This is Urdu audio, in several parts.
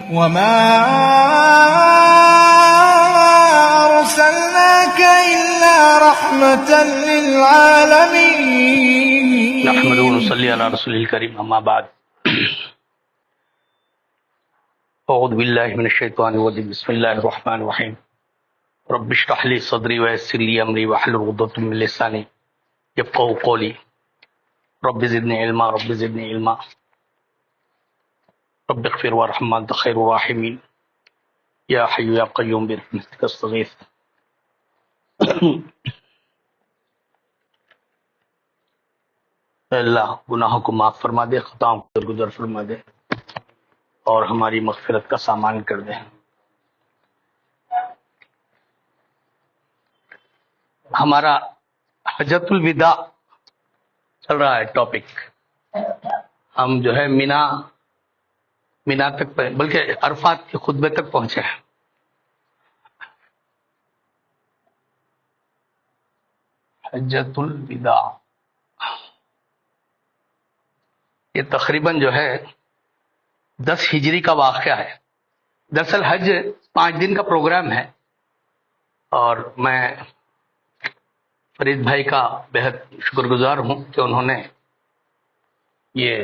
وما أرسلناك إلا رحمة للعالمين. نحمد ونصلي على رسول الكريم اما بعد. اعوذ باللہ من الشیطان الرجیم. بسم اللہ الرحمن الرحیم. رب اشرح لي صدری ويسر لي امری واحلل عقدۃ من لسانی يفقهوا قولی. رب زدنی علما رب زدنی علما رب اغفر وارحم انت خیر الراحمین یا حی یا قیوم برحمتک استغیث. اے اللہ گناہوں کو معاف فرما دے، خطاؤں کو درگزر فرما دے اور ہماری مغفرت کا سامان کر دے. ہمارا حجۃ الوداع چل رہا ہے ٹاپک. ہم جو ہے مینا تک بلکہ عرفات کے خطبے تک پہنچے ہیں. حجۃ الوداع یہ تقریباً جو ہے 10 ہجری کا واقعہ ہے. دراصل حج 5 دن کا پروگرام ہے اور میں فرید بھائی کا بہت شکر گزار ہوں کہ انہوں نے یہ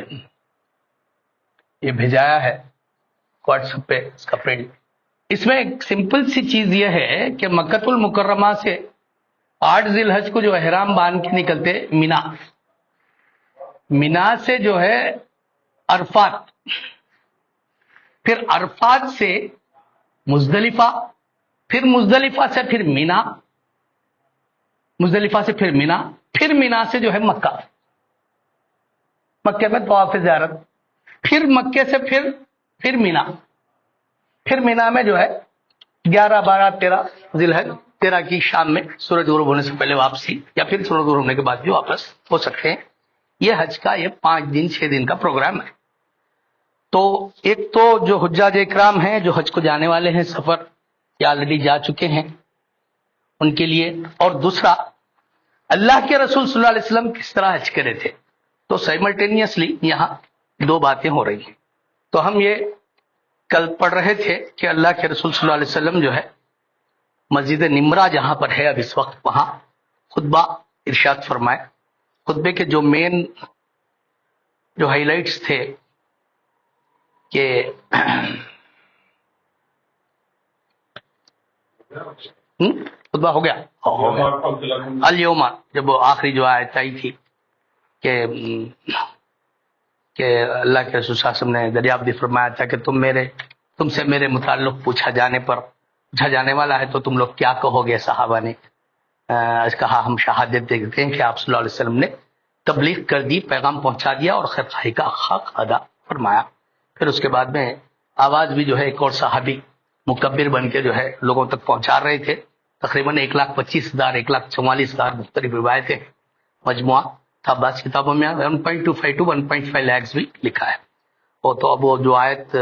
بھیجایا ہے واٹس ایپ پہ اس کا پرنٹ. اس میں ایک سمپل سی چیز یہ ہے کہ مکۃ المکرمہ سے 8 ذی الحج کو جو احرام باندھ کے نکلتے مینا سے جو ہے عرفات، پھر عرفات سے مزدلفہ، پھر مزدلفہ سے پھر مینا، مزدلفہ سے پھر مینا، پھر مینا سے جو ہے مکہ میں طواف زیارت، پھر مکے سے پھر مینا، پھر مینا میں جو ہے 11 12 13 ذی الحج، 13 کی شام میں سورج غروب ہونے سے پہلے واپسی یا پھر سورج غروب ہونے کے بعد بھی واپس ہو سکتے ہیں. یہ حج کا یہ 5 دن 6 دن کا پروگرام ہے. تو ایک تو جو حجاج اکرام ہیں جو حج کو جانے والے ہیں سفر یا آلریڈی جا چکے ہیں ان کے لیے، اور دوسرا اللہ کے رسول صلی اللہ علیہ وسلم کس طرح حج کرے تھے. تو سائملٹینیسلی یہاں 2 باتیں ہو رہی ہیں. تو ہم یہ کل پڑھ رہے تھے کہ اللہ کے رسول صلی اللہ علیہ وسلم جو ہے مسجد نمرہ جہاں پر ہے اب اس وقت وہاں خطبہ ارشاد فرمائے. خطبے کے جو مین جو ہائی لائٹس تھے کہ خطبہ ہو گیا الیوم، جب وہ آخری جو آیت آئی تھی کہ اللہ کے رسول صلی اللہ علیہ وسلم نے دریافت فرمایا تھا کہ تم سے میرے متعلق پوچھا جانے والا ہے تو تم لوگ کیا کہو گے. صحابہ نے کہا ہم شہادت دیتے ہیں کہ آپ صلی اللہ علیہ وسلم نے تبلیغ کر دی، پیغام پہنچا دیا اور خیر خواہی کا حق ادا فرمایا. پھر اس کے بعد میں آواز بھی جو ہے ایک اور صحابی مکبر بن کے جو ہے لوگوں تک پہنچا رہے تھے. تقریباً 1,25,000 1,44,000 مختلف روایتیں مجموعہ تھا. بعض کتابوں میں 1.25 to 1.5 لاکھ بھی لکھا ہے. اور تو اب وہ جو آیت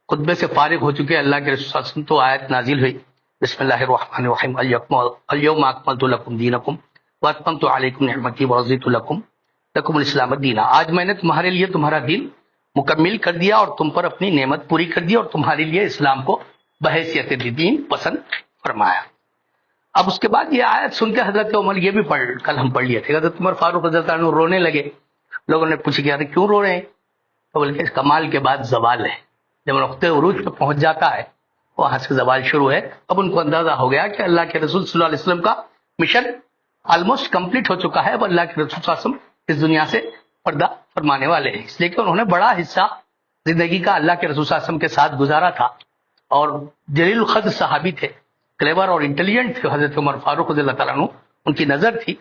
خطبے سے فارغ ہو چکے اللہ کے رسول صلی اللہ علیہ وسلم تو آیت نازل ہوئی بسم اللہ الرحمن الرحیم الیوم اکملت لکم دینکم واتممت علیکم نعمتی ورضیت لکم الاسلام دینا. آج میں نے تمہارے لیے تمہارا دین مکمل کر دیا اور تم پر اپنی نعمت پوری کر دی اور تمہارے لیے اسلام کو بحیثیت دین پسند فرمایا. اب اس کے بعد یہ آیت سن کے حضرت عمر یہ بھی کل ہم پڑھ لیے تھے، حضرت عمر فاروق رضی اللہ عنہ رونے لگے. لوگوں نے پوچھا کہ کیوں رو رہے ہیں؟ تو بلکہ اس کمال کے بعد زوال ہے. جب نقطۂ عروج پہ پہنچ جاتا ہے وہاں سے زوال شروع ہے. اب ان کو اندازہ ہو گیا کہ اللہ کے رسول صلی اللہ علیہ وسلم کا مشن آلموسٹ کمپلیٹ ہو چکا ہے. اب اللہ کے رسول صلی اللہ علیہ وسلم اس دنیا سے پردہ فرمانے والے ہیں، اس لیے کہ انہوں نے بڑا حصہ زندگی کا اللہ کے رسول صلی اللہ علیہ وسلم کے ساتھ گزارا تھا اور جلیل القدر صحابی تھے، کلیور اور انٹیلیجنٹ تھے. حضرت عمر فاروق رضی اللہ تعالیٰ عنہ ان کی نظر تھی،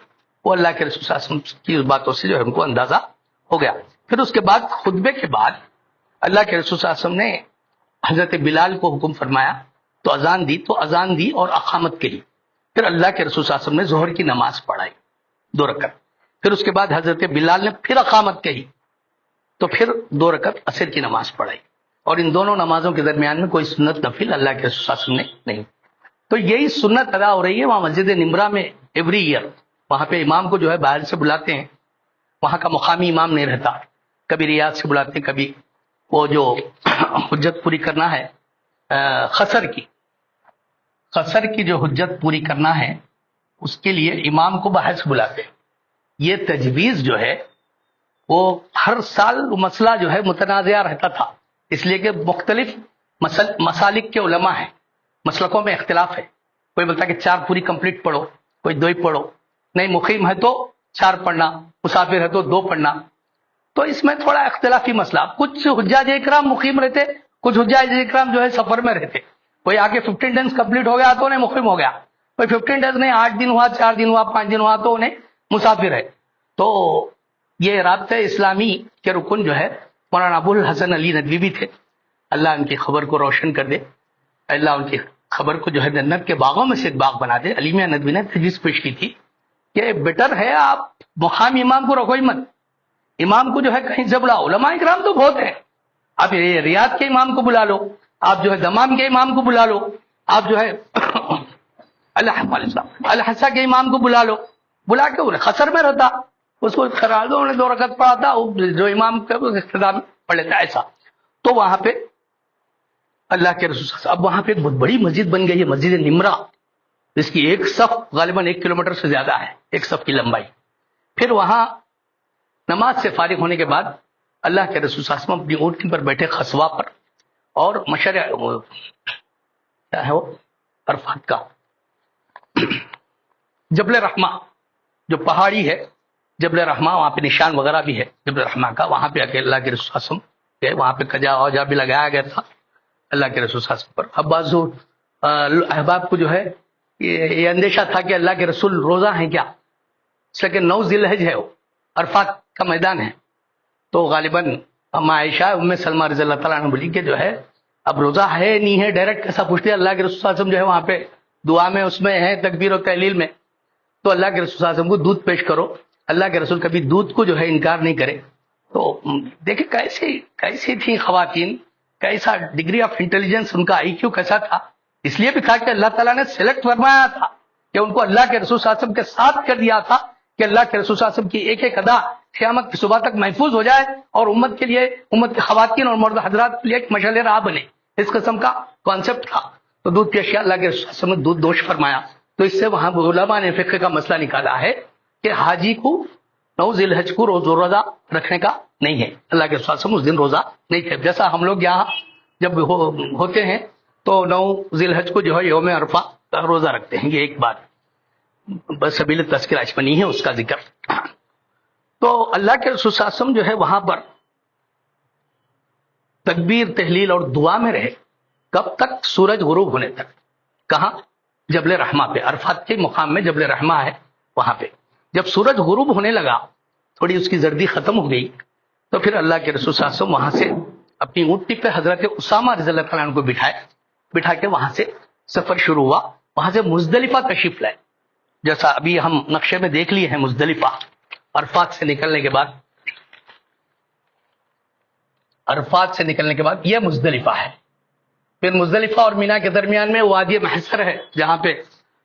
وہ اللہ کے رسول صلی اللہ علیہ وسلم کی اس باتوں سے جو ہے ان کو اندازہ ہو گیا. پھر اس کے بعد خطبے کے بعد اللہ کے رسول صلی اللہ علیہ وسلم نے حضرت بلال کو حکم فرمایا تو اذان دی اور اقامت کہی. پھر اللہ کے رسول صلی اللہ علیہ وسلم نے ظہر کی نماز پڑھائی 2 رکعت. پھر اس کے بعد حضرت بلال نے پھر اقامت کہی تو پھر 2 رکعت عصر کی نماز پڑھائی. اور ان دونوں نمازوں کے درمیان میں کوئی سنت نفل اللہ کے رسول صلی اللہ علیہ وسلم نے نہیں. تو یہی سنت ادا ہو رہی ہے وہاں مسجد نمرہ میں ایوری ایئر. وہاں پہ امام کو جو ہے باہر سے بلاتے ہیں، وہاں کا مقامی امام نہیں رہتا، کبھی ریاض سے بلاتے ہیں، کبھی وہ جو حجت پوری کرنا ہے خسر کی جو حجت پوری کرنا ہے اس کے لیے امام کو بحث بلاتے ہیں. یہ تجویز جو ہے وہ ہر سال مسئلہ جو ہے متنازعہ رہتا تھا، اس لیے کہ مختلف مسالک کے علماء ہیں، مسلکوں میں اختلاف ہے. کوئی بولتا ہے کہ 4 پوری کمپلیٹ پڑھو، کوئی 2 ہی پڑھو، نہیں مقیم ہے تو 4 پڑھنا، مسافر ہے تو 2 پڑھنا. تو اس میں تھوڑا اختلافی مسئلہ. کچھ حجاج اکرام مقیم رہتے، کچھ حجاج اکرام جو ہے سفر میں رہتے. کوئی آ کے 15 ڈیز کمپلیٹ ہو گیا تو انہیں مقیم ہو گیا، کوئی 15 ڈیز نہیں، 8 دن ہوا، 4 دن ہوا، 5 دن ہوا تو انہیں مسافر ہے. تو یہ رابطہ اسلامی کے رکن جو ہے مولانا ابو الحسن علی ندوی بھی تھے. اللہ ان کی خبر کو روشن کر دے، اللہ ان کی خبر کو جو ہے جنت کے باغوں میں سے ایک باغ بنا دے. علی میاں ندوی نے تجویز پیش کی تھی کہ بیٹر ہے آپ مقامی امام کو رکھو ہی مت، امام کو جو ہے کہیں سے بلاؤ. علماء اکرام تو بہت ہیں، آپ ریاض کے امام کو بلا لو، آپ جو ہے دمام کے امام کو بلا لو، آپ جو ہے الحسا کے امام کو بلا لو. بلا کے انہیں خسر میں رہتا، اس کو خرادوں نے 2 رکعت پڑھا تھا، جو امام کا اختتام پڑھ لیتا ایسا. تو وہاں پہ اللہ کے رسول، اب وہاں پہ ایک بہت بڑی مسجد بن گئی ہے، مسجد نمرہ، جس کی ایک صف غالباً 1 کلومیٹر سے زیادہ ہے، ایک صف کی لمبائی. پھر وہاں نماز سے فارغ ہونے کے بعد اللہ کے رسول صلی اللہ علیہ وسلم اپنی اونٹنی پر بیٹھے خصوا پر، اور کیا ہے وہ عرفات کا جبل رحمہ جو پہاڑی ہے، جبل رحمہ، وہاں پہ نشان وغیرہ بھی ہے جبل رحمہ کا. وہاں پہ آ کے اللہ کے رسول صلی اللہ علیہ وسلم گئے، وہاں پہ کجا اوجا بھی لگایا گیا تھا اللہ کے رسول صلی اللہ علیہ وسلم پر. اب بعض احباب کو جو ہے یہ اندیشہ تھا کہ اللہ کے رسول روزہ ہیں کیا، اس لیے کہ 9 ذی الحج ہے، وہ عرفات کا میدان ہے. تو غالباً عائشہ ام سلمہ رضی اللہ تعالیٰ عنہ بولی کہ جو ہے اب روزہ ہے نہیں ہے، ڈائریکٹ کیسا پوچھتے. اللہ کے رسول صلی اللہ علیہ وسلم جو ہے وہاں پہ دعا میں اس میں ہے، تکبیر و تحلیل میں. تو اللہ کے رسول صلی اللہ علیہ وسلم کو دودھ پیش کرو. اللہ کے رسول کبھی دودھ کو جو ہے انکار نہیں کرے. تو دیکھیں کیسی تھی خواتین، کیسا ڈگری آف انٹیلیجنس ان کا، آئی کیو کیسا تھا. اس لیے بھی تھا کہ اللہ تعالیٰ نے سلیکٹ فرمایا تھا کہ ان کو اللہ کے رسول صلی اللہ علیہ وسلم کے ساتھ کر دیا تھا کہ اللہ کے رسول صلی اللہ علیہ وسلم کی ایک ایک ادا قیامت کی صبح تک محفوظ ہو جائے اور امت کے لیے، امت کی خواتین اور مرد حضرات کے لیے ایک مشعل راہ بنے. اس قسم کا کانسیپٹ تھا. تو دودھ کی اشیاء اللہ کے رسول صلی اللہ علیہ وسلم نے دودھ دوش فرمایا. تو اس سے وہاں علماء نے فقہ کا مسئلہ نکالا ہے کہ حاجی کو 9 ذی الحج کو روزہ رکھنے کا نہیں ہے. اللہ کے رسول صلی اللہ علیہ وسلم اس دن روزہ نہیں تھے. جیسا ہم لوگ یہاں جب ہوتے ہیں تو 9 ذی الحج کو جو ہے یوم عرفہ روزہ رکھتے ہیں. یہ ایک بات بس سبیل تذکرہ اس میں نہیں ہے اس کا ذکر. تو اللہ کے رسول صلی اللہ علیہ وسلم جو ہے وہاں پر تکبیر تحلیل اور دعا میں رہے. کب تک؟ سورج غروب ہونے تک. کہاں؟ جبل رحمہ پہ، عرفات کے مقام میں جبل رحمہ ہے وہاں پہ. جب سورج غروب ہونے لگا، تھوڑی اس کی زردی ختم ہو گئی، تو پھر اللہ کے رسول صلی اللہ علیہ وسلم وہاں سے اپنی اونٹنی پہ حضرت اسامہ رضی اللہ تعالیٰ عنہ کو بٹھا کے وہاں سے سفر شروع ہوا. وہاں سے مزدلفہ تشریف لائے. جیسا ابھی ہم نقشے میں دیکھ لیے ہیں، مزدلفہ عرفات سے نکلنے کے بعد یہ مزدلفہ ہے. پھر مزدلفہ اور مینا کے درمیان میں وادی محصر ہے جہاں پہ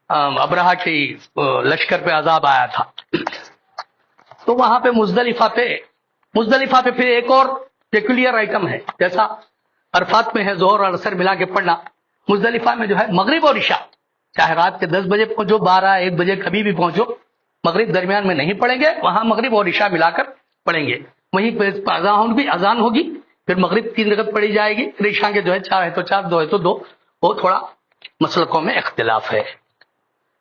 ابرہہ کی لشکر پہ عذاب آیا تھا. تو وہاں پہ مزدلفہ پہ پھر ایک اور پیکولیر آئٹم ہے. جیسا عرفات میں ہے ظہر اور عصر ملا کے پڑھنا، مزدلفہ میں جو ہے مغرب اور عشاء، چاہے رات کے 10 بجے پہنچو، 12 1 بجے کبھی بھی پہنچو، مغرب درمیان میں نہیں پڑھیں گے، وہاں مغرب اور عشاء ملا کر پڑھیں گے. وہیں پہ اذان ہوگی، پھر مغرب 3 رکعت پڑھی جائے گی، پھر عشاء کے جو ہے 4 ہے تو 4، 2 ہے تو 2. وہ تھوڑا مسلکوں میں اختلاف ہے.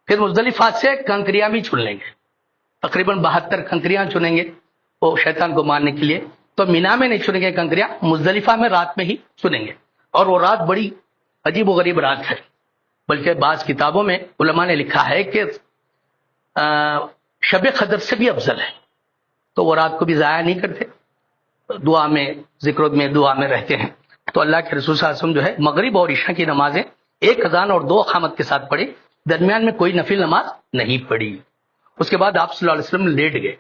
پھر مزدلفہ سے کنکریاں بھی چن لیں گے، تقریباً 72 کنکریاں چنیں گے وہ شیطان کو مارنے کے لیے. تو مینا میں نہیں چنیں گے کنکریاں، مزدلفہ میں رات میں ہی چنیں گے. اور وہ رات بڑی عجیب و غریب رات ہے، بلکہ بعض کتابوں میں علماء نے لکھا ہے کہ شب قدر سے بھی افضل ہے. تو وہ رات کو بھی ضائع نہیں کرتے، دعا میں، ذکر میں، دعا میں رہتے ہیں. تو اللہ کے رسول صلی اللہ علیہ وسلم جو ہے مغرب اور عشاء کی نمازیں 1 اذان اور 2 اقامت کے ساتھ پڑھی، درمیان میں کوئی نفل نماز نہیں پڑھی. اس کے بعد آپ صلی اللہ علیہ وسلم لیٹ گئے،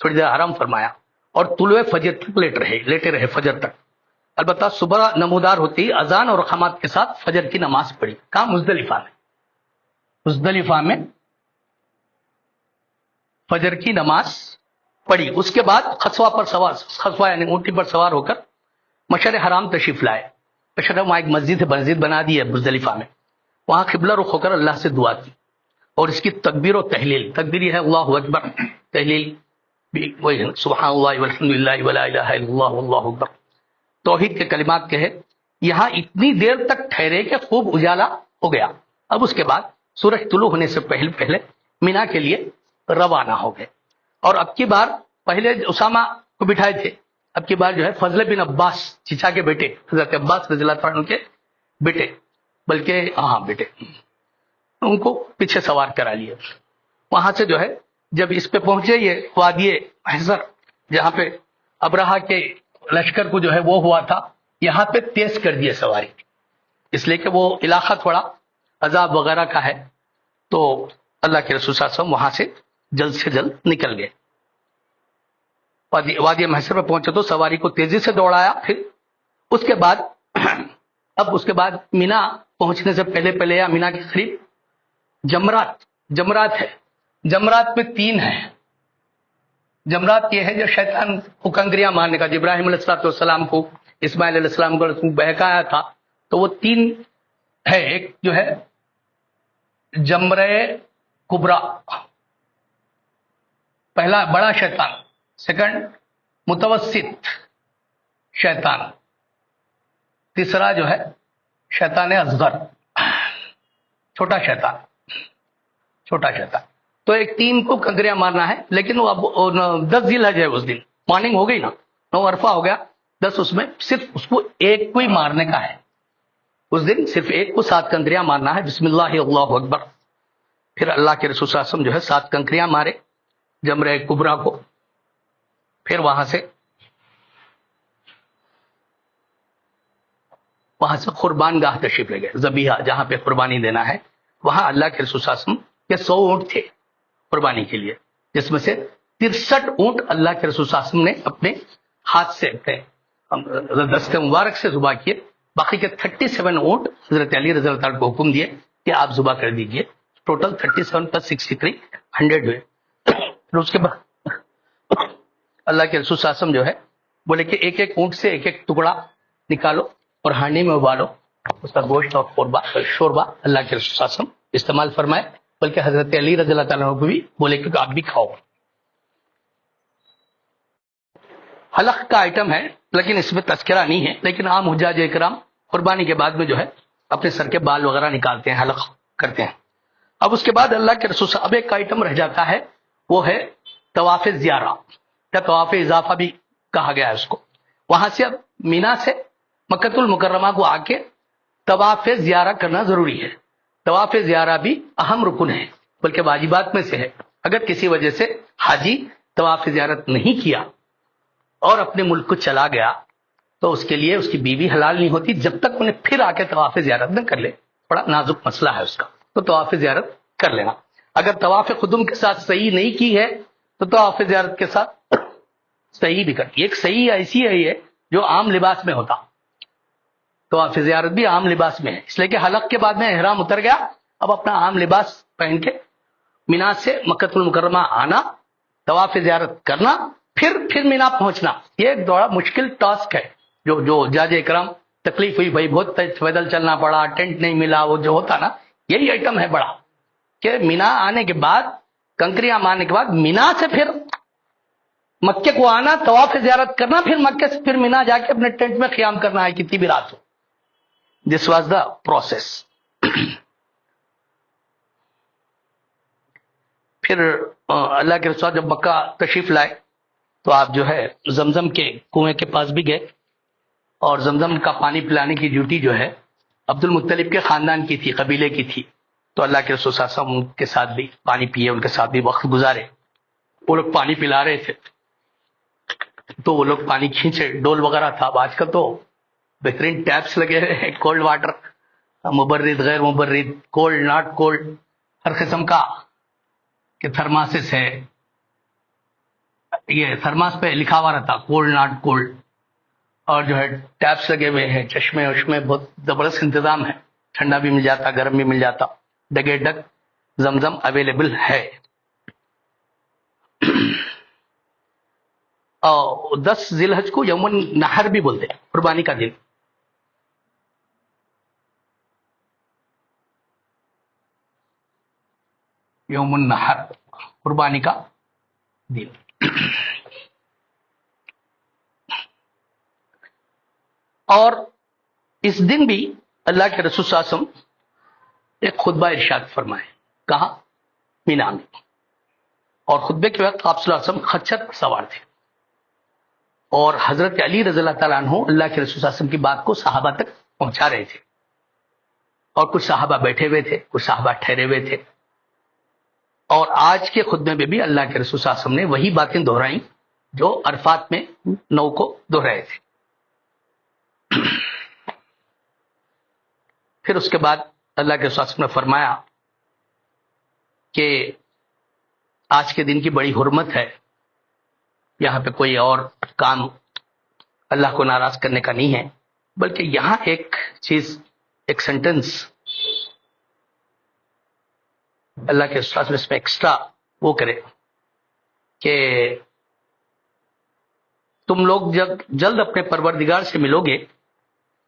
تھوڑی دیر آرام فرمایا اور طلوع فجر تک لیٹے رہے فجر تک. البتہ صبح نمودار ہوتی اذان اور اقامات کے ساتھ فجر کی نماز پڑھی. کہاں؟ مزدلفہ میں فجر کی نماز پڑھی. اس کے بعد خصوہ یعنی اونٹی پر سوار ہو کر مشعر حرام تشریف لائے. مشعر وہاں ایک مسجد بنا دی ہے مزدلفہ میں. وہاں قبلہ رخ ہو کر اللہ سے دعا کی اور اس کی تکبیر و تحلیل. تکبیر یہ ہے اللہ اکبر، تحلیل بھی وہی ہے سبحان اللہ والحمد للہ ولا الہ الا اللہ واللہ اکبر. توحید کے کلمات کہے. یہاں اتنی دیر تک ٹھہرے کہ خوب اجالا ہو گیا. اب اس کے بعد سورج طلوع ہونے سے پہلے مینا کے لیے روانہ ہو گئے. اور اب کی بار پہلے اسامہ کو بٹھائے تھے، اب کی بار جو ہے فضل بن عباس چچا کے بیٹے حضرت عباس رضی اللہ تعالیٰ عنہ کے بیٹے، بلکہ بیٹے، ان کو پیچھے سوار کرا لیے. وہاں سے جو ہے جب اس پہ پہنچے یہ وادی محضر جہاں پہ ابرہا کے لشکر کو جو ہے وہ ہوا تھا، یہاں پہ تیز کر دیے سواری، اس لیے کہ وہ علاقہ تھوڑا عذاب وغیرہ کا ہے. تو اللہ کے رسول صلی اللہ علیہ وسلم وہاں سے جلد نکل گئے. وادی محشر پہ پہنچے تو سواری کو تیزی سے دوڑایا. پھر اس کے بعد مینا پہنچنے سے پہلے یا مینا کے قریب جمرات ہے. جمرات میں 3 ہیں. جمرات یہ ہے جو شیطان کو کنکریاں مارنے کا، ابراہیم علیہ السلام کو اسماعیل علیہ السلام کو بہکایا تھا، تو وہ 3 ہے. ایک جو ہے جمرہ کبرا، پہلا بڑا شیطان، سیکنڈ متوسط شیطان، تیسرا جو ہے شیطان اصغر، چھوٹا شیطان. تو ایک 3 کو کنکریاں مارنا ہے. لیکن وہ اب 10 ذی الحجہ ہے، اس دن مارننگ ہو گئی نا، 9 عرفہ ہو گیا، 10 اس میں صرف اس کو ایک کو ہی مارنے کا ہے. اس دن صرف ایک کو 7 کنکریاں مارنا ہے. بسم اللہ اللہ اکبر. پھر اللہ کے رسول صلی اللہ علیہ وسلم جو ہے 7 کنکریاں مارے جمرہ کبرا کو. پھر وہاں سے قربان گاہ تشریف لے گئے، ذبیحہ جہاں پہ قربانی دینا ہے. وہاں اللہ کے رسول صلی اللہ علیہ وسلم کے 100 اونٹ تھے قربانی کے لیے، جس میں سے 63 اونٹ اللہ کے رسول صلی اللہ علیہ وسلم نے اپنے ہاتھ سے اپنے دست مبارک سے ذبح کیے. باقی کے 37 اونٹ حضرت علی رضی اللہ عنہ کو حکم دیے کہ آپ ذبح کر دیجئے. ٹوٹل 37 + 63 100 ہوئے. پھر اس کے بعد اللہ کے رسول صلی اللہ علیہ وسلم جو ہے بولے کہ ایک اونٹ سے ایک ٹکڑا نکالو اور ہانڈی میں ابالو، اس کا گوشت اور شوربہ اللہ کے رسول صلی اللہ علیہ وسلم استعمال فرمائے. بلکہ حضرت علی رضی اللہ تعالیٰ عنہ کو بھی بولے کہ آپ بھی کھاؤ. حلق کا آئٹم ہے لیکن اس میں تذکرہ نہیں ہے. لیکن عام حجاج اکرام قربانی کے بعد میں جو ہے اپنے سر کے بال وغیرہ نکالتے ہیں، حلق کرتے ہیں. اب اس کے بعد اللہ کے رسول اب ایک آئٹم رہ جاتا ہے، وہ ہے طواف زیارہ یا طواف اضافہ بھی کہا گیا ہے اس کو. وہاں سے اب مینا سے مکۃ المکرمہ کو آ کے طواف زیارہ کرنا ضروری ہے. طواف زیارہ بھی اہم رکن ہے، بلکہ واجبات میں سے ہے. اگر کسی وجہ سے حاجی طواف زیارت نہیں کیا اور اپنے ملک کو چلا گیا تو اس کے لیے اس کی بیوی حلال نہیں ہوتی جب تک انہیں پھر آ کے طواف زیارت نہ کر لے. بڑا نازک مسئلہ ہے اس کا، تو طواف زیارت کر لینا. اگر طواف قدم کے ساتھ صحیح نہیں کی ہے تو طواف زیارت کے ساتھ صحیح بھی کرتی. ایک صحیح ایسی ہے جو عام لباس میں ہوتا، طواف زیارت بھی عام لباس میں ہے. اس لیے کہ حلق کے بعد میں احرام اتر گیا، اب اپنا عام لباس پہن کے مینا سے مکۃ المکرمہ آنا، طواف زیارت کرنا، پھر مینا پہنچنا. یہ ایک بڑا مشکل ٹاسک ہے جو جاج اکرام تکلیف ہوئی، بھائی بہت پیدل چلنا پڑا، ٹینٹ نہیں ملا، وہ جو ہوتا نا، یہی آئٹم ہے بڑا کہ مینا آنے کے بعد کنکریاں مارنے کے بعد مینا سے پھر مکے کو آنا، طواف زیارت کرنا، پھر مکے سے پھر مینا جا کے اپنے ٹینٹ میں قیام کرنا ہے کتنی بھی رات ہو. This was the process. پھر اللہ کے رسول جب مکہ تشریف لائے تو آپ جو ہے زمزم کے کنویں کے پاس بھی گئے، اور زمزم کا پانی پلانے کی ڈیوٹی جو ہے عبد المطلب کے خاندان کی تھی، قبیلے کی تھی. تو اللہ کے رسول صلی اللہ علیہ وسلم ان کے ساتھ بھی پانی پیے، ان کے ساتھ بھی وقت گزارے. وہ لوگ پانی پلا رہے تھے تو وہ لوگ پانی کھینچے، ڈول وغیرہ تھا. اب آج کل تو بہترین ٹیپس لگے ہوئے ہیں، کولڈ واٹر، مبرد، غیر مبرد، کولڈ ناٹ کولڈ، ہر قسم کا کہ تھرماسس ہے. یہ تھرماس پہ لکھا ہوا رہتا کولڈ ناٹ کولڈ، اور جو ہے ٹیپس لگے ہوئے ہیں، چشمے وشمے، بہت زبردست انتظام ہے. ٹھنڈا بھی مل جاتا، گرم بھی مل جاتا. ڈگے ڈگ زمزم اویلیبل ہے. اور 10 ذی الحج کو یوم النحر بھی بولتے ہیں، قربانی کا دن. یوم النحر قربانی کا دن. اور اس دن بھی اللہ کے رسول صلی اللہ علیہ وسلم ایک خطبہ ارشاد فرمائے. کہاں؟ مینا میں. اور خطبے کے وقت آپ صلی اللہ علیہ وسلم خچر پر سوار تھے، اور حضرت علی رضی اللہ تعالیٰ عنہ اللہ کے رسول صلی اللہ علیہ وسلم کی بات کو صحابہ تک پہنچا رہے تھے، اور کچھ صحابہ بیٹھے ہوئے تھے، کچھ صحابہ ٹھہرے ہوئے تھے. اور آج کے خطبے میں بھی اللہ کے رسول صلی اللہ علیہ وسلم نے وہی باتیں دہرائیں جو عرفات میں 9 کو دہرائے تھے. پھر اس کے بعد اللہ کے رسول صلی اللہ علیہ وسلم نے فرمایا کہ آج کے دن کی بڑی حرمت ہے، یہاں پہ کوئی اور کام اللہ کو ناراض کرنے کا نہیں ہے، بلکہ یہاں ایک چیز، ایک سینٹنس اللہ کے رسول میں اس میں ایکسٹرا وہ کرے کہ تم لوگ جب جلد اپنے پروردگار سے ملو گے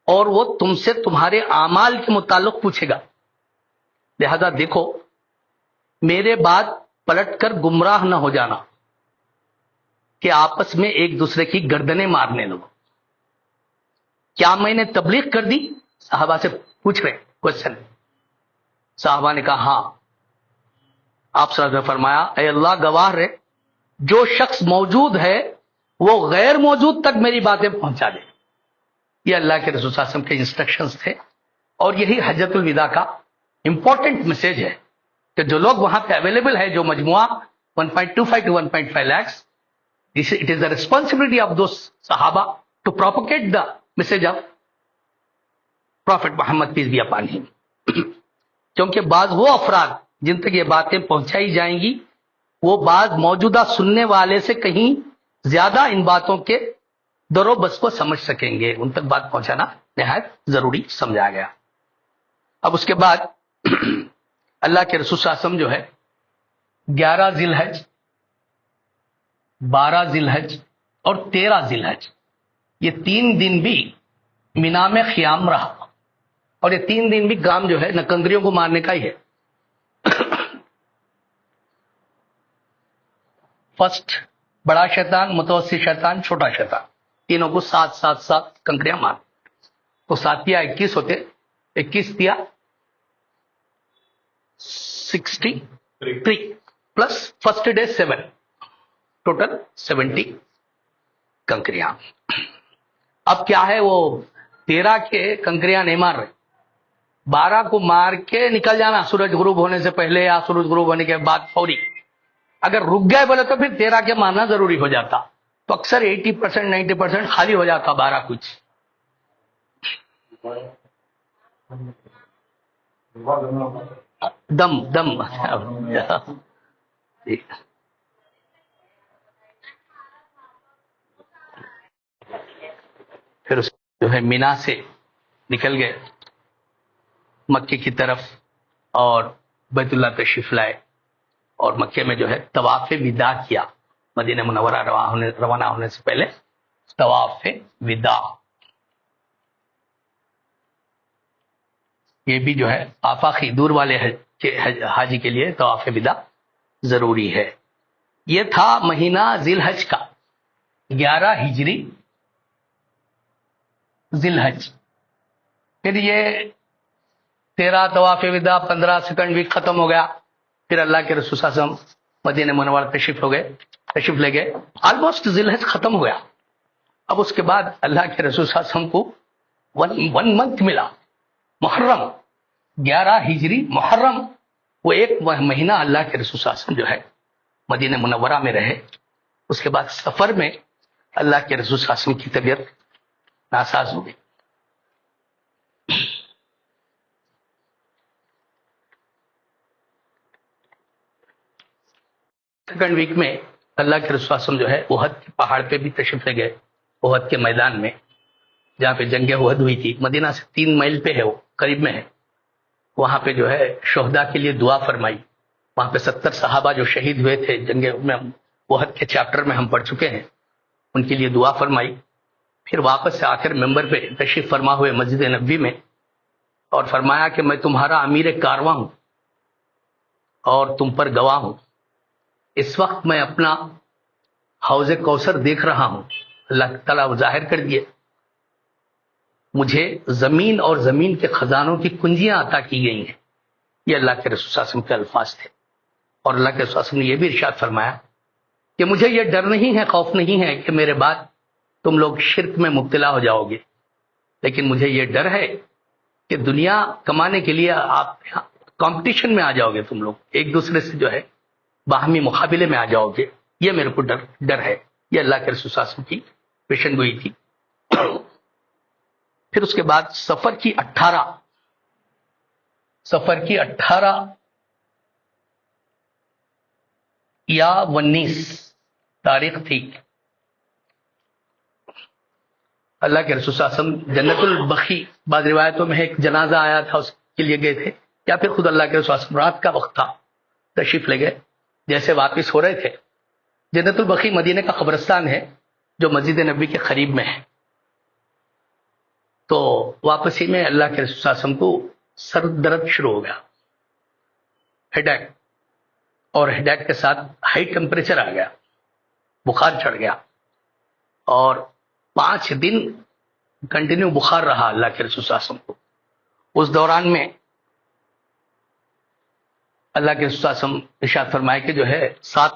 اور وہ تم سے تمہارے اعمال کے متعلق پوچھے گا، لہذا دیکھو میرے بعد پلٹ کر گمراہ نہ ہو جانا کہ آپس میں ایک دوسرے کی گردنیں مارنے لگو. کیا میں نے تبلیغ کر دی؟ صحابہ سے پوچھ رہے کوشچن. صحابہ نے کہا ہاں. آپ صلی اللہ علیہ وسلم نے فرمایا اے اللہ گواہ رہے، جو شخص موجود ہے وہ غیر موجود تک میری باتیں پہنچا دے. یہ اللہ کے رسول صلی اللہ علیہ وسلم کے انسٹرکشنز تھے، اور یہی حجۃ الوداع کا امپورٹنٹ میسج ہے کہ جو لوگ وہاں پہ اویلیبل ہے، جو مجموعہ 1.25 to 1.5 lakhs, it is the responsibility of those Sahaba to propagate the message of Prophet Muhammad peace be upon him. کیونکہ بعض وہ افراد جن تک یہ باتیں پہنچائی جائیں گی وہ بعض موجودہ سننے والے سے کہیں زیادہ ان باتوں کے در و بس کو سمجھ سکیں گے. ان تک بات پہنچانا نہایت ضروری سمجھا گیا. اب اس کے بعد اللہ کے رسول صلی اللہ علیہ وسلم جو ہے 11 ذی الحج، 12 ذی الحج اور 13 ذی الحج، یہ 3 دن بھی مینا میں قیام رہا. اور یہ 3 دن بھی کام جو ہے نکنگریوں کو مارنے کا ہی ہے. فرسٹ بڑا شیطان، متوسط شیطان، چھوٹا شیطان، تینوں کو 7 کنکریاں مار. تو 7 یا 21 ہوتے، 21 دیا 63 پلس فرسٹ ڈے 7، ٹوٹل 70 کنکریاں. اب کیا ہے، وہ 13 کے کنکریاں نہیں مار رہے، 12 کو مار کے نکل جانا سورج غروب ہونے سے پہلے یا سورج غروب ہونے کے بعد فوری. اگر رک گئے بولے تو پھر 13 کے مارنا ضروری ہو جاتا. تو اکثر 80% 90% خالی ہو جاتا 12 کچھ. دم پھر اس جو ہے مینا سے نکل گئے مکے کی طرف اور بیت اللہ تشریف لائے، اور مکے میں جو ہے طواف وداع کیا. مدینہ منورہ روانہ ہونے سے پہلے طواف وداع، یہ بھی جو ہے آفاقی دور والے حاجی کے لیے طواف وداع ضروری ہے. یہ تھا مہینہ ذی الحج کا 11 ہجری ذی الحج. پھر یہ 13 طواف وداع 15 سیکنڈ ویک ختم ہو گیا. پھر اللہ کے رسول صلی اللہ علیہ وسلم مدینہ منورہ تشریف لے گئے. آلموسٹ ذی الحج ختم ہو گیا. اب اس کے بعد اللہ کے رسول صلی اللہ علیہ وسلم کو 1 منتھ ملا، محرم 11 ہجری محرم. وہ ایک مہینہ اللہ کے رسول صلی اللہ علیہ وسلم جو ہے مدینہ منورہ میں رہے. اس کے بعد سفر میں اللہ کے رسول صلی اللہ علیہ وسلم کی طبیعت ناساز ہو گئی. سیکنڈ ویک میں اللہ کے رسول صلی اللہ علیہ وسلم جو ہے احد کے پہاڑ پہ بھی تشریف لے گئے. احد کے میدان میں جہاں پہ جنگ احد ہوئی تھی، مدینہ سے 3 میل پہ ہے، وہ قریب میں ہے. وہاں پہ جو ہے شہداء کے لیے دعا فرمائی. وہاں پہ 70 صحابہ جو شہید ہوئے تھے جنگ میں، احد کے چیپٹر میں ہم پڑھ چکے ہیں. ان کے لیے دعا فرمائی. پھر واپس سے آخر ممبر پہ تشریف فرما ہوئے مسجد نبوی میں اور فرمایا کہ میں تمہارا امیر کارواں ہوں اور تم پر گواہ ہوں. اس وقت میں اپنا حوض کوثر دیکھ رہا ہوں. اللہ تعالیٰ ظاہر کر دیے مجھے زمین اور زمین کے خزانوں کی کنجیاں عطا کی گئی ہیں. یہ اللہ کے رسول صلی اللہ علیہ وسلم کے الفاظ تھے. اور اللہ کے رسول صلی اللہ علیہ وسلم نے یہ بھی ارشاد فرمایا کہ مجھے یہ ڈر نہیں ہے، خوف نہیں ہے کہ میرے بعد تم لوگ شرک میں مبتلا ہو جاؤ گے، لیکن مجھے یہ ڈر ہے کہ دنیا کمانے کے لیے آپ کمپٹیشن میں آ جاؤ گے، تم لوگ ایک دوسرے سے جو ہے باہمی مقابلے میں آ جاؤ گے. یہ میرے کو ڈر ہے. یہ اللہ کے رسول صلی اللہ علیہ وسلم کی پیشن گوئی تھی. پھر اس کے بعد سفر کی 18 یا 19 تاریخ تھی. اللہ کے رسول صلی اللہ علیہ وسلم جنت البقیع، بعض روایتوں میں ایک جنازہ آیا تھا اس کے لیے گئے تھے، یا پھر خود اللہ کے رسول صلی اللہ علیہ وسلم رات کا وقت تھا تشریف لے گئے. جیسے واپس ہو رہے تھے، جنت البقیع مدینے کا قبرستان ہے جو مسجد نبوی کے قریب میں ہے. تو واپسی میں اللہ کے رسول صلی اللہ علیہ وسلم کو سر درد شروع ہو گیا، ہیڈیک، اور ہیڈیک کے ساتھ ہائی ٹیمپریچر آ گیا، بخار چڑھ گیا، اور 5 دن کنٹینیو بخار رہا اللہ کے رسول صلی اللہ علیہ وسلم کو. اس دوران میں اللہ کے رسول صلی اللہ علیہ وسلم ارشاد فرمائے کہ جو ہے 7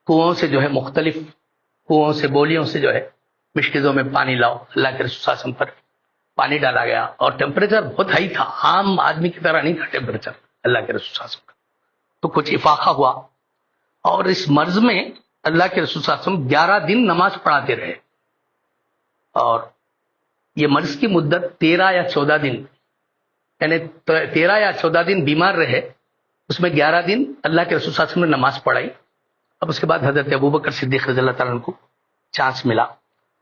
کنوؤں سے جو ہے مختلف کنوؤں سے بولیوں سے جو ہے مشکزوں میں پانی لاؤ. اللہ کے رسول صلی اللہ علیہ وسلم پر پانی ڈالا گیا، اور ٹیمپریچر بہت ہائی تھا، عام آدمی کی طرح نہیں تھا ٹیمپریچر اللہ کے رسول صلی اللہ علیہ وسلم کا. تو کچھ افاقہ ہوا، اور اس مرض میں اللہ کے رسول صلی اللہ علیہ وسلم 11 دن نماز پڑھاتے رہے. اور یہ مرض کی مدت 13 یا 14 دن، یعنی 13 یا 14 دن بیمار رہے، اس میں 11 دن اللہ کے رسول صلی اللہ علیہ وسلم نے نماز پڑھائی. اب اس کے بعد حضرت ابوبکر صدیق رضی اللہ تعالیٰ عنہ کو چانس ملا.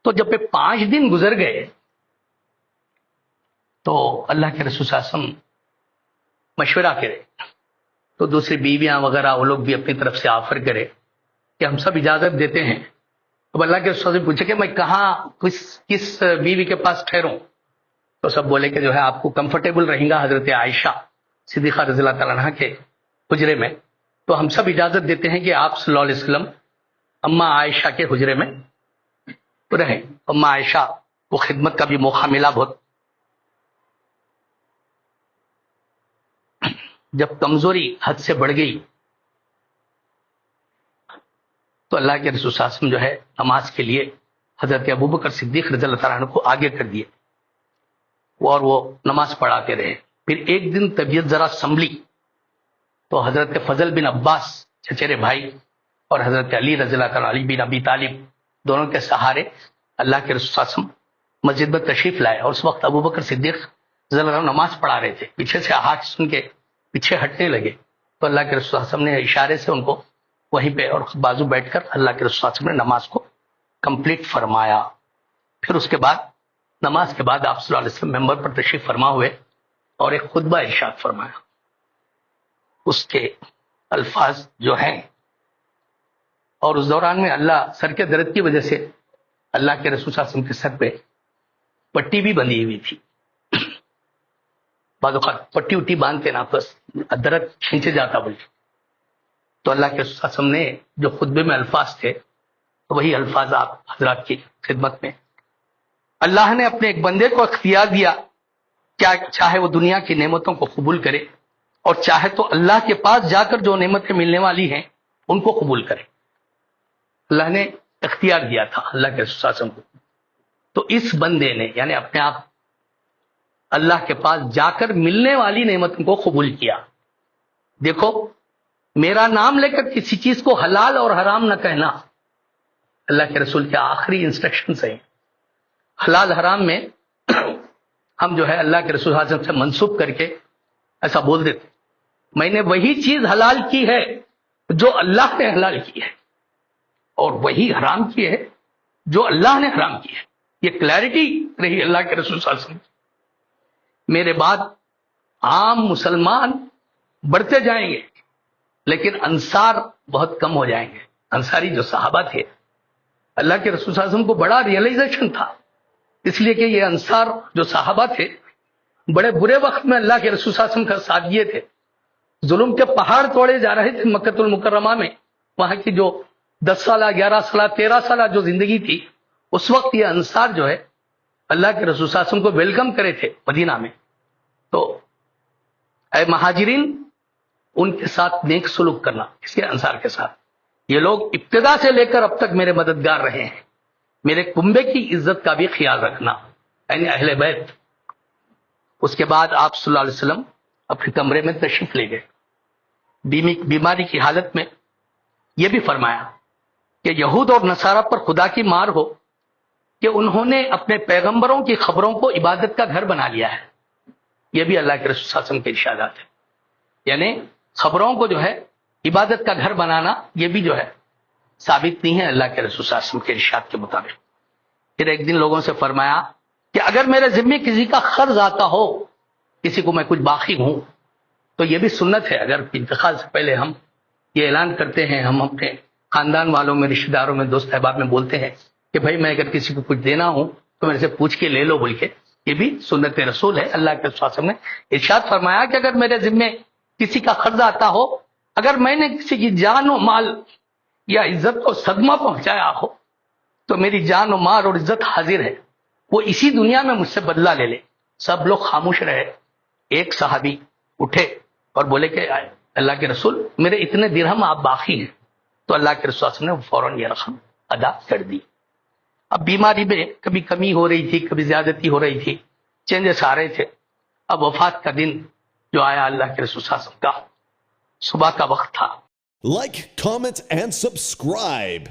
تو جب 5 دن گزر گئے تو اللہ کے رسول صلی اللہ علیہ وسلم مشورہ کرے، تو دوسری بیویاں وغیرہ وہ لوگ بھی اپنی طرف سے آفر کرے کہ ہم سب اجازت دیتے ہیں. اب اللہ کے رسول سے پوچھے کہ میں کہاں کس بیوی کے پاس ٹھہروں؟ تو سب بولے کہ جو ہے آپ کو کمفرٹیبل رہیں گا حضرت عائشہ صدیقہ رضی اللہ تعالیٰ عنہ کے حجرے میں. تو ہم سب اجازت دیتے ہیں کہ آپ صلی اللہ علیہ وسلم اما عائشہ کے حجرے میں رہیں. اما عائشہ کو خدمت کا بھی موقع ملا بہت. جب کمزوری حد سے بڑھ گئی تو اللہ کے رسول صلی اللہ علیہ وسلم جو ہے نماز کے لیے حضرت ابوبکر صدیق رضی اللہ تعالیٰ عنہ کو آگے کر دیے، اور وہ نماز پڑھاتے رہے. پھر ایک دن طبیعت ذرا سنبھلی تو حضرت فضل بن عباس چچیرے بھائی اور حضرت علی رضی اللہ تعالیٰ، علی بن ابی طالب، دونوں کے سہارے اللہ کے رسول صلی اللہ علیہ وسلم مسجد میں تشریف لائے. اور اس وقت ابوبکر صدیق رضی اللہ عنہ نماز پڑھا رہے تھے. پیچھے سے آہٹ سن کے پیچھے ہٹنے لگے تو اللہ کے رسول صلی اللہ علیہ وسلم نے اشارے سے ان کو وہیں پہ اور بازو بیٹھ کر اللہ کے رسول صلی اللہ علیہ وسلم نے نماز کو کمپلیٹ فرمایا. پھر اس کے بعد نماز کے بعد آپ صلی اللہ علیہ وسلم ممبر پر تشریف فرما ہوئے اور ایک خطبہ ارشاد فرمایا. اس کے الفاظ جو ہیں، اور اس دوران میں اللہ سر کے درد کی وجہ سے اللہ کے رسول صلی اللہ علیہ وسلم کے سر پہ پٹی بھی بندھی ہوئی تھی. بعض اوقات پٹی وٹی باندھتے نا بس درد کھینچے جاتا بولے. تو اللہ کے رسول صلی اللہ علیہ وسلم نے جو خطبے میں الفاظ تھے وہی الفاظ آپ حضرات کی خدمت میں. اللہ نے اپنے ایک بندے کو اختیار دیا، کیا چاہے وہ دنیا کی نعمتوں کو قبول کرے اور چاہے تو اللہ کے پاس جا کر جو نعمتیں ملنے والی ہیں ان کو قبول کرے. اللہ نے اختیار دیا تھا اللہ کے رسول صلی اللہ علیہ وسلم کو. تو اس بندے نے یعنی اپنے آپ اللہ کے پاس جا کر ملنے والی نعمتوں کو قبول کیا. دیکھو، میرا نام لے کر کسی چیز کو حلال اور حرام نہ کہنا اللہ کے رسول کے آخری انسٹرکشنز ہیں. حلال حرام میں ہم جو ہے اللہ کے رسول صلی اللہ علیہ وسلم سے منسوب کر کے ایسا بول دیتے، میں نے وہی چیز حلال کی ہے جو اللہ نے حلال کی ہے، اور وہی حرام کی ہے جو اللہ نے حرام کی ہے. یہ کلیئرٹی رہی اللہ کے رسول صلی اللہ علیہ وسلم. میرے بعد عام مسلمان بڑھتے جائیں گے لیکن انصار بہت کم ہو جائیں گے. انصاری جو صحابہ تھے اللہ کے رسول صلی اللہ علیہ وسلم کو بڑا ریئلائزیشن تھا، اس لیے کہ یہ انصار جو صحابہ تھے بڑے برے وقت میں اللہ کے رسول صلی اللہ علیہ وسلم کا ساتھ دیے تھے، ظلم کے پہاڑ توڑے جا رہے تھے مکہ المکرمہ میں، وہاں کی جو 10 سالہ 11 سالہ 13 سالہ جو زندگی تھی، اس وقت یہ انصار جو ہے اللہ کے رسول صلی اللہ علیہ وسلم کو ویلکم کرے تھے مدینہ میں. تو اے مہاجرین، ان کے ساتھ نیک سلوک کرنا، اس کے انصار کے ساتھ. یہ لوگ ابتدا سے لے کر اب تک میرے مددگار رہے ہیں. میرے کنبے کی عزت کا بھی خیال رکھنا، یعنی اہل بیت. اس کے بعد آپ صلی اللہ علیہ وسلم اپنے کمرے میں تشریف لے گئے. بیماری کی حالت میں یہ بھی فرمایا کہ یہود اور نصارہ پر خدا کی مار ہو کہ انہوں نے اپنے پیغمبروں کی خبروں کو عبادت کا گھر بنا لیا ہے. یہ بھی اللہ کے رسول صلی اللہ علیہ وسلم کے ارشادات ہیں. یعنی خبروں کو جو ہے عبادت کا گھر بنانا، یہ بھی جو ہے ثابت نہیں ہے اللہ کے رسول صلی اللہ علیہ وسلم کے ارشاد کے مطابق. پھر ایک دن لوگوں سے فرمایا کہ اگر میرے ذمے کسی کا قرض آتا ہو، کسی کو میں کچھ باقی ہوں، تو یہ بھی سنت ہے، اگر انتقال سے پہلے ہم یہ اعلان کرتے ہیں، ہم اپنے خاندان والوں میں، رشتہ داروں میں، دوست احباب میں بولتے ہیں کہ بھائی میں اگر کسی کو کچھ دینا ہوں تو میرے سے پوچھ کے لے لو بول کے. یہ بھی سنت رسول ہے. اللہ کے رسول صلی اللہ علیہ وسلم نے ارشاد فرمایا کہ اگر میرے ذمے کسی کا قرض آتا ہو، اگر میں نے کسی کی جان و مال یا عزت کو صدمہ پہنچایا ہو تو میری جان و مال اور عزت حاضر ہے، وہ اسی دنیا میں مجھ سے بدلہ لے لے. سب لوگ خاموش رہے. ایک صحابی اٹھے اور بولے کہ اللہ کے رسول، میرے اتنے درہم آپ باقی ہیں. تو اللہ کے رسول صلی اللہ علیہ وسلم نے فوراً یہ رقم ادا کر دی. اب بیماری میں کبھی کمی ہو رہی تھی، کبھی زیادتی ہو رہی تھی، چینجز آ رہے تھے. اب وفات کا دن جو آیا اللہ کے رسول صلی اللہ علیہ وسلم کا صبح کا وقت تھا. Like, comment, and subscribe.